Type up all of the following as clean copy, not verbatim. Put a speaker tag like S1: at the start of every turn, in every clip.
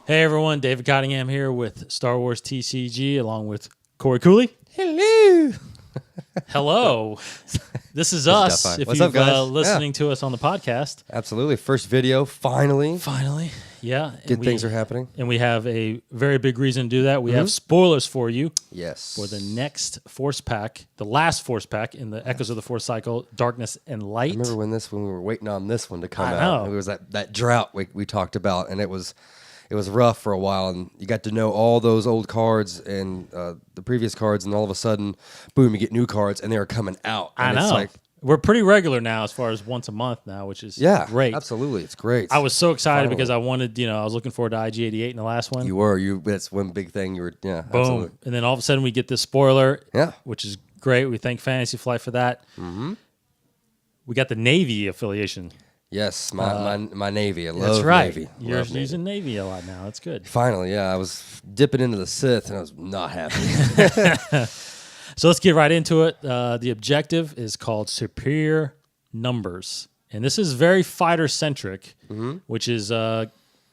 S1: Hey everyone, David Cottingham here with Star Wars TCG along with Cory Cooley.
S2: Hello.
S1: Hello. This is us. If
S2: What's
S1: you're
S2: up, guys?
S1: listening to us on the podcast.
S2: Absolutely. First video, finally.
S1: Yeah.
S2: Good things are happening.
S1: And we have a very big reason to do that. We have spoilers for you.
S2: Yes.
S1: For the next Force Pack, the last Force Pack in the Echoes of the Force cycle, Darkness and Light.
S2: I remember when we were waiting on this one to come
S1: I
S2: out.
S1: know.
S2: It was that drought we talked about, and it was rough for a while, and you got to know all those old cards and the previous cards, and all of a sudden, boom, you get new cards, and they are coming out. And
S1: I know.
S2: It's like,
S1: we're pretty regular now as far as once a month now, which is great.
S2: Absolutely. It's great.
S1: I was so excited because I wanted, I was looking forward to IG-88 in the last one.
S2: You were. That's one big thing. You were, yeah,
S1: Boom.
S2: absolutely.
S1: And then all of a sudden we get this spoiler,
S2: Yeah.
S1: which is great. We thank Fantasy Flight for that. Mm-hmm. We got the Navy affiliation.
S2: Yes, my Navy. I love
S1: That's right.
S2: Navy.
S1: You're
S2: Love Navy.
S1: using Navy a lot now. That's good.
S2: Finally, yeah. I was dipping into the Sith, and I was not happy.
S1: So let's get right into it. The objective is called Superior Numbers. And this is very fighter-centric, which is a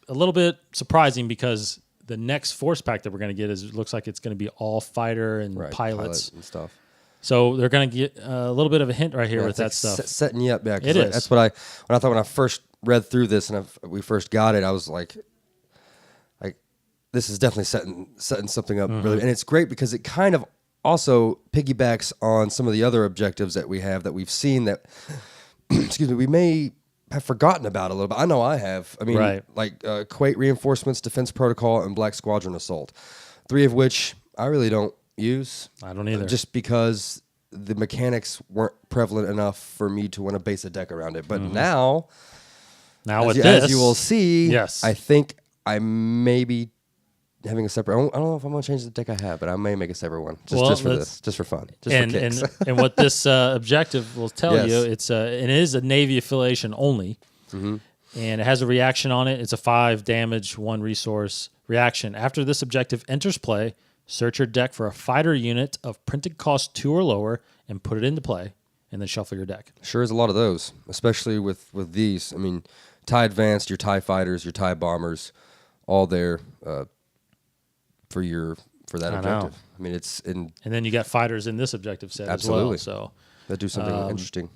S1: little bit surprising because the next Force Pack that we're going to get looks like it's going to be all fighter and
S2: Right,
S1: pilots.
S2: pilot and stuff.
S1: So they're going to get a little bit of a hint right here with that stuff.
S2: Setting you up, yeah.
S1: It is.
S2: That's what I thought when I first read through this and we first got it. I was like, this is definitely setting something up really, and it's great because it kind of also piggybacks on some of the other objectives that we've seen that, excuse me, we may have forgotten about a little bit. I know I have. I mean, like Kuwait reinforcements, defense protocol, and Black Squadron assault, 3 of which I really don't use.
S1: I don't either.
S2: Just because the mechanics weren't prevalent enough for me to want to base a deck around it. But now as you will see,
S1: yes.
S2: I think I may be having a separate. I don't know if I'm going to change the deck I have, but I may make a separate one just for this, just for fun, just for kicks.
S1: And what this objective will tell you, it is a Navy affiliation only, and it has a reaction on it. It's a 5 damage, 1 resource reaction. After this objective enters play, search your deck for a fighter unit of printed cost 2 or lower and put it into play, and then shuffle your deck.
S2: Sure is a lot of those, especially with these. I mean, TIE Advanced, your TIE Fighters, your TIE Bombers, all there for that objective. I mean, and
S1: then you got fighters in this objective set
S2: absolutely.
S1: as well. So
S2: that do something interesting.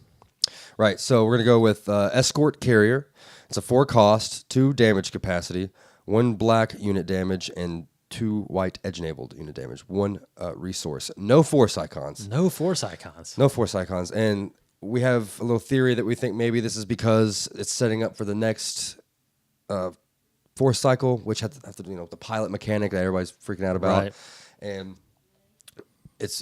S2: Right, so we're going to go with Escort Carrier. It's a 4 cost, 2 damage capacity, 1 black unit damage, and 2 white edge-enabled unit damage, 1 resource. No Force icons.
S1: No Force icons.
S2: No Force icons. And we have a little theory that we think maybe this is because it's setting up for the next Force cycle, which has to the pilot mechanic that everybody's freaking out about. Right. And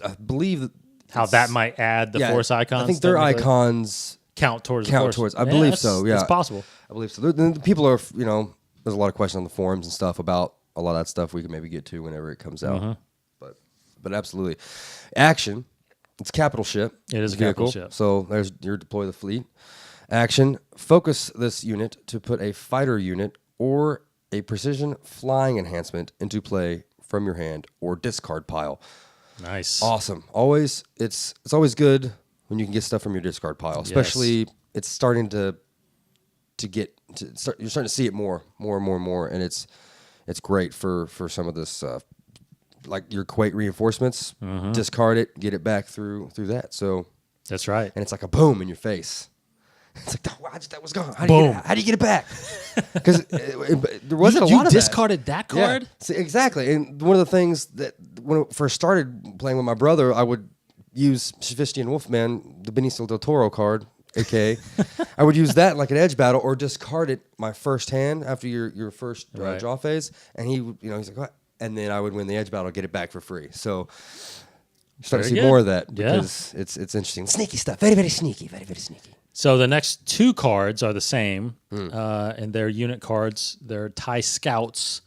S2: I believe
S1: how that might add the Force icons.
S2: I think their icons
S1: count towards the Force.
S2: I believe so, yeah.
S1: It's possible.
S2: I believe so. The people are, there's a lot of questions on the forums and stuff about a lot of that stuff we can maybe get to whenever it comes out. But absolutely. Action, it's capital ship.
S1: It is a capital ship.
S2: So there's your deploy the fleet. Action, focus this unit to put a fighter unit or a precision flying enhancement into play from your hand or discard pile.
S1: Nice.
S2: Awesome. It's always good when you can get stuff from your discard pile, especially it's starting to you're starting to see it more and more, and it's great for some of this like your Kuwait reinforcements. Discard it, get it back through that. So
S1: that's right,
S2: and it's like a boom in your face. It's like that was gone. How do you get it back? Because there wasn't a lot of that.
S1: You discarded that card?
S2: Yeah. See, exactly. And one of the things that when I first started playing with my brother, I would use Sophistian Wolfman, the Benicio del Toro card, a.k.a. I would use that like an edge battle or discard it my first hand after your first draw phase. And he would, he's like, what? And then I would win the edge battle, get it back for free. So you start to see more of that because it's interesting. Sneaky stuff. Very, very sneaky. Very, very sneaky.
S1: So the next 2 cards are the same, and they're unit cards. They're TIE Scouts,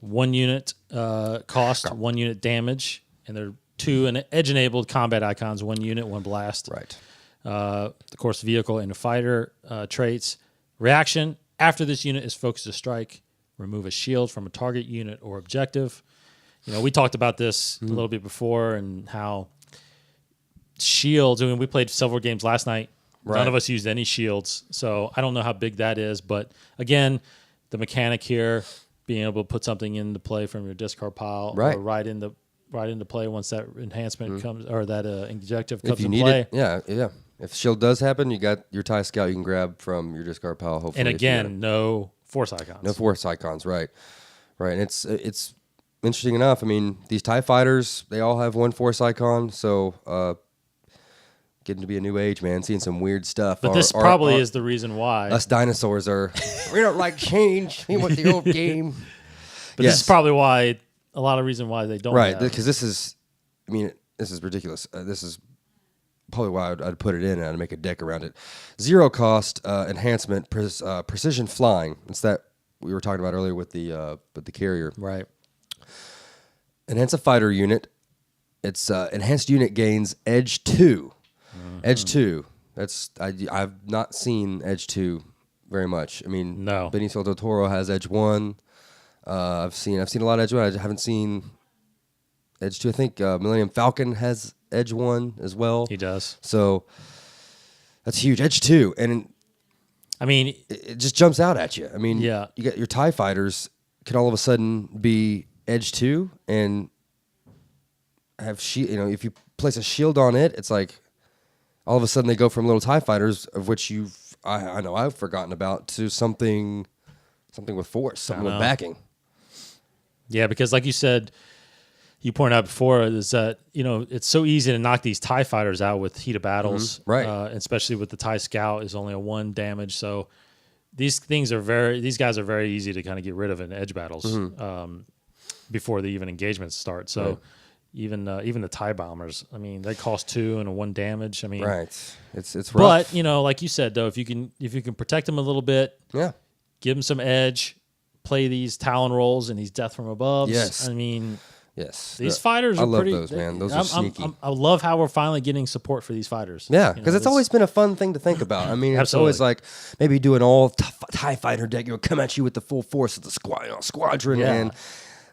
S1: 1 unit cost, 1 unit damage, and they're 2 edge-enabled combat icons, 1 unit, 1 blast.
S2: Right.
S1: Of course, vehicle and fighter traits. Reaction, after this unit is focused to strike, remove a shield from a target unit or objective. We talked about this a little bit before and how shields, we played several games last night. Right. None of us used any shields, so I don't know how big that is. But again, the mechanic here, being able to put something into play from your discard pile,
S2: right,
S1: or right into play once that enhancement comes, or that objective comes
S2: if you
S1: in
S2: need
S1: play.
S2: it, yeah. If shield does happen, you got your TIE Scout you can grab from your discard pile. Hopefully,
S1: and again, no force icons.
S2: No force icons, right. And it's interesting enough. I mean, these TIE fighters, they all have one force icon, so getting to be a new age, man. Seeing some weird stuff.
S1: But this probably is the reason why
S2: us dinosaurs are. We don't like change. We want the old game.
S1: But this is probably why a lot of reason why they don't.
S2: Right, because this is ridiculous. This is probably why I'd put it in and I'd make a deck around it. 0 cost enhancement, precision flying. It's that we were talking about earlier with the carrier.
S1: Right.
S2: Enhance a fighter unit. It's enhanced unit gains edge 2. Mm-hmm. Edge 2. I've not seen edge 2 very much. I mean,
S1: no.
S2: Benicio del Toro has edge 1. I've seen a lot of edge 1. I haven't seen edge 2. I think Millennium Falcon has edge 1 as well.
S1: He does.
S2: So that's huge. Edge 2. And
S1: I mean,
S2: it just jumps out at you. I mean,
S1: yeah.
S2: You got your TIE fighters can all of a sudden be edge 2 and have if you place a shield on it, it's like all of a sudden they go from little TIE fighters, of which I know I've forgotten about, to something with force, something with backing. Yeah,
S1: because like you said, you pointed out before, is that it's so easy to knock these TIE fighters out with heat of battles,
S2: right?
S1: Especially with the TIE Scout is only a 1 damage, so these guys are very easy to kind of get rid of in edge battles before the even engagements start. So. Right. Even the TIE bombers, I mean, they cost 2 and a 1 damage. I mean,
S2: right? It's rough.
S1: But like you said, though, if you can protect them a little bit, give them some edge, play these Talon rolls and these Death from Above.
S2: Yes,
S1: I mean,
S2: yes,
S1: these fighters are pretty.
S2: I love those, man. Those are sneaky.
S1: I love how we're finally getting support for these fighters.
S2: Yeah, because it's always been a fun thing to think about. I mean, it's always like maybe do an all TIE fighter deck. Come at you with the full force of the squadron and.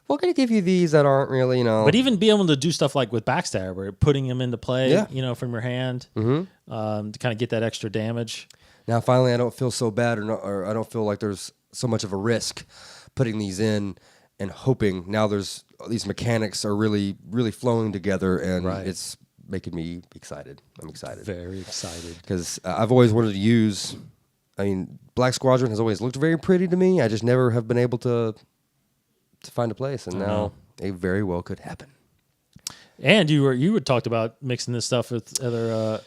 S2: We're going to give you these that aren't really,
S1: But even be able to do stuff like with Backstab, where putting them into play, from your hand, to kind of get that extra damage.
S2: Now, finally, I don't feel so bad, or I don't feel like there's so much of a risk putting these in and hoping. Now these mechanics are really, really flowing together, and it's making me excited. I'm excited.
S1: Very excited.
S2: Because I've always wanted to use, Black Squadron has always looked very pretty to me. I just never have been able to find a place, and now it very well could happen. And
S1: you had talked about mixing this stuff with other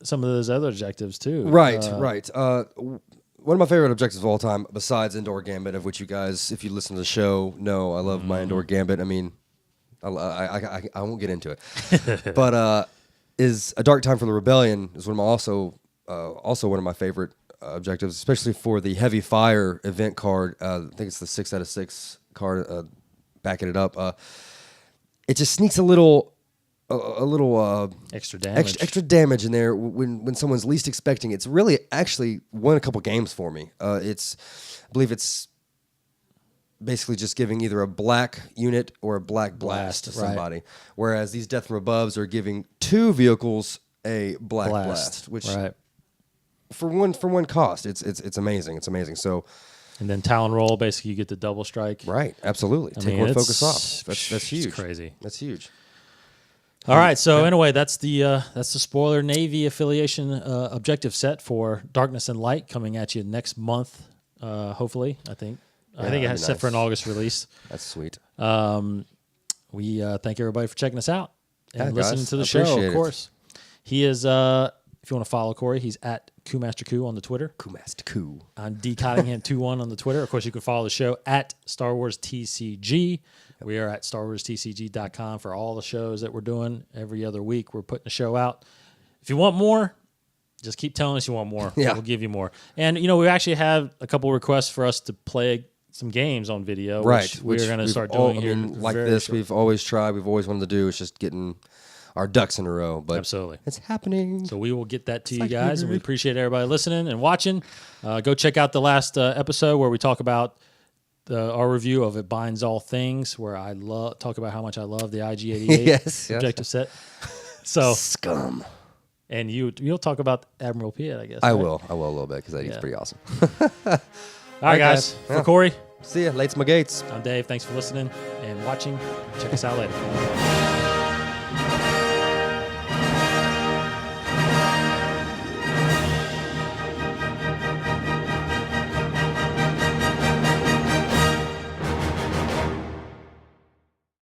S1: some of those other objectives too.
S2: Right. One of my favorite objectives of all time, besides Indoor Gambit, of which you guys, if you listen to the show, know I love my Indoor Gambit. I mean, I won't get into it, but is A Dark Time for the Rebellion is one of also one of my favorite objectives, especially for the Heavy Fire event card. I think it's the 6 out of 6 card, backing it up. It just sneaks a little
S1: extra damage.
S2: Extra damage in there when someone's least expecting. It's really actually won a couple games for me. I believe it's basically just giving either a black unit or a black blast to somebody. Whereas these Death from Aboves are giving 2 vehicles a black blast, which for one cost, it's amazing. It's amazing. So,
S1: and then Talon roll, basically you get the double strike.
S2: Right, absolutely. Take one focus off. That's huge.
S1: It's crazy.
S2: That's huge.
S1: All right. So anyway, that's the Spoiler Navy affiliation objective set for Darkness and Light coming at you next month. Hopefully, I think it has set for an August release.
S2: That's sweet.
S1: We thank everybody for checking us out and listening to the
S2: show.
S1: Of course, he is. If you want to follow Cory, he's at KooMasterKoo on the Twitter.
S2: KooMasterKoo.
S1: I'm DCottingham21 on the Twitter. Of course, you can follow the show at Star Wars TCG. We are at StarWarsTCG.com for all the shows that we're doing. Every other week, we're putting a show out. If you want more, just keep telling us you want more.
S2: Yeah.
S1: We'll give you more. And, we actually have a couple requests for us to play some games on video, which we're going to start doing here.
S2: Like this, shortly. We've always tried. We've always wanted to do. It's just getting our ducks in a row, but
S1: absolutely,
S2: it's happening.
S1: So we will get that to you guys, and we appreciate everybody listening and watching. Go check out the last episode where we talk about our review of It Binds All Things, where I talk about how much I love the IG-88 objective set. So
S2: scum.
S1: And you'll talk about Admiral Piet, I guess.
S2: I will a little bit because I think it's pretty awesome.
S1: All right, guys. For Cory,
S2: See ya. Lates my gates.
S1: I'm Dave. Thanks for listening and watching. Check us out later.